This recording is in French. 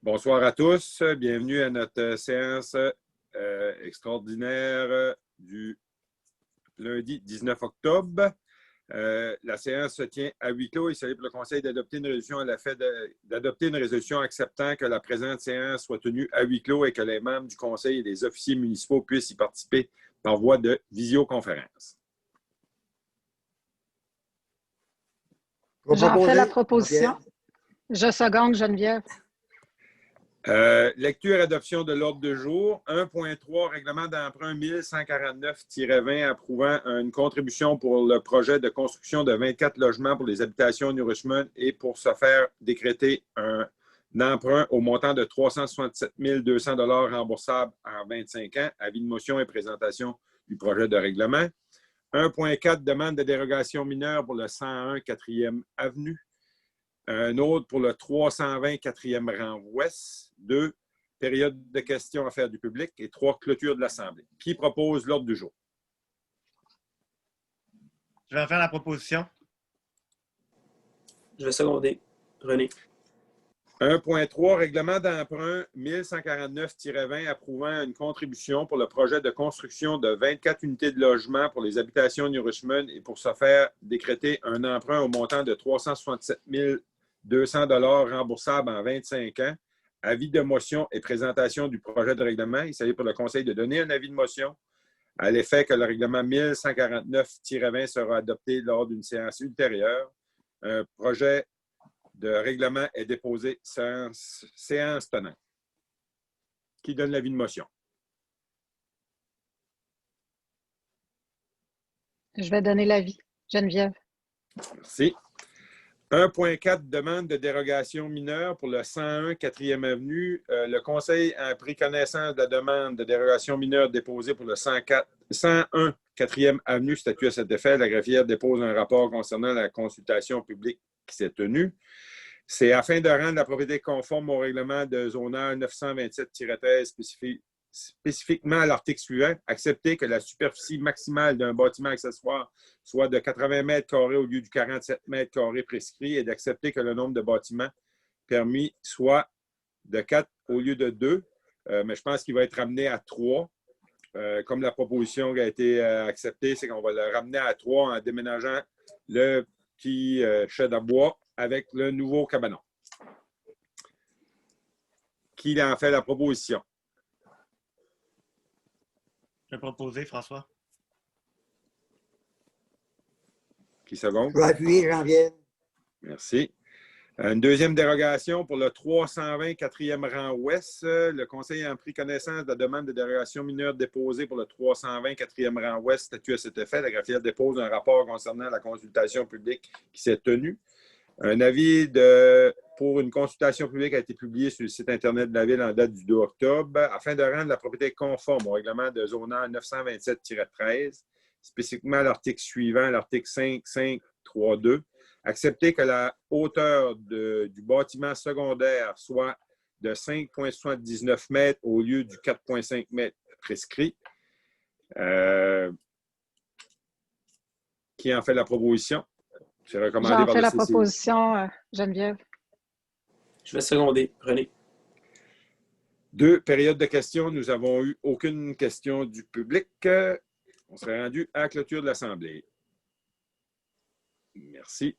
Bonsoir à tous. Bienvenue à notre séance extraordinaire du lundi 19 octobre. La séance se tient à huis clos. Il s'agit pour le Conseil d'adopter une résolution à l'effet d'adopter une résolution acceptant que la présente séance soit tenue à huis clos et que les membres du Conseil et les officiers municipaux puissent y participer par voie de visioconférence. J'en fais la proposition. Je seconde, Geneviève. Lecture et adoption de l'ordre du jour. 1.3, règlement d'emprunt 1149-20 approuvant une contribution pour le projet de construction de 24 logements pour les habitations New Richmond et pour se faire décréter un emprunt au montant de 367 200 $ remboursable en 25 ans. Avis de motion et présentation du projet de règlement. 1.4, demande de dérogation mineure pour le 101 4e Avenue. Un autre pour le 320 4e rang ouest. 2, période de questions affaires du public. Et 3, clôture de l'Assemblée. Qui propose l'ordre du jour? Je vais faire la proposition. Je vais seconder. René. 1.3, règlement d'emprunt 1149-20 approuvant une contribution pour le projet de construction de 24 unités de logement pour les habitations New Richmond et pour se faire décréter un emprunt au montant de 367 200 $ remboursable en 25 ans. Avis de motion et présentation du projet de règlement. Il s'agit pour le Conseil de donner un avis de motion à l'effet que le règlement 1149-20 sera adopté lors d'une séance ultérieure. Un projet de règlement est déposé séance tenante. Qui donne l'avis de motion? Je vais donner l'avis. Geneviève. Merci. 1.4, demande de dérogation mineure pour le 101 4e Avenue. Le Conseil a pris connaissance de la demande de dérogation mineure déposée pour le 101 4e Avenue. Statut à cet effet, la greffière dépose un rapport concernant la consultation publique qui s'est tenue. C'est afin de rendre la propriété conforme au règlement de zonage 927-13 spécifiquement à l'article suivant, accepter que la superficie maximale d'un bâtiment accessoire soit de 80 mètres carrés au lieu du 47 mètres carrés prescrit et d'accepter que le nombre de bâtiments permis soit de 4 au lieu de 2. Mais je pense qu'il va être ramené à 3. Comme la proposition qui a été acceptée, c'est qu'on va le ramener à 3 en déménageant le petit shed à bois avec le nouveau cabanon. Qui en fait la proposition? Je vais proposer, François. Qui seconde? Je vais appuyer, Geneviève. Merci. Une deuxième dérogation pour le 320 4e rang ouest. Le Conseil a pris connaissance de la demande de dérogation mineure déposée pour le 320 4e rang ouest. Statut à cet effet, la greffière dépose un rapport concernant la consultation publique qui s'est tenue. Un avis pour une consultation publique a été publié sur le site Internet de la Ville en date du 2 octobre afin de rendre la propriété conforme au règlement de zonage 927-13, spécifiquement à l'article suivant, l'article 5.5.3.2. Accepter que la hauteur du bâtiment secondaire soit de 5,79 mètres au lieu du 4,5 mètres prescrit. Qui en fait la proposition? C'est recommandé J'en par fais le la CCI. proposition, Geneviève. Je vais seconder. René. 2, période de questions. Nous n'avons eu aucune question du public. On serait rendu à la clôture de l'Assemblée. Merci.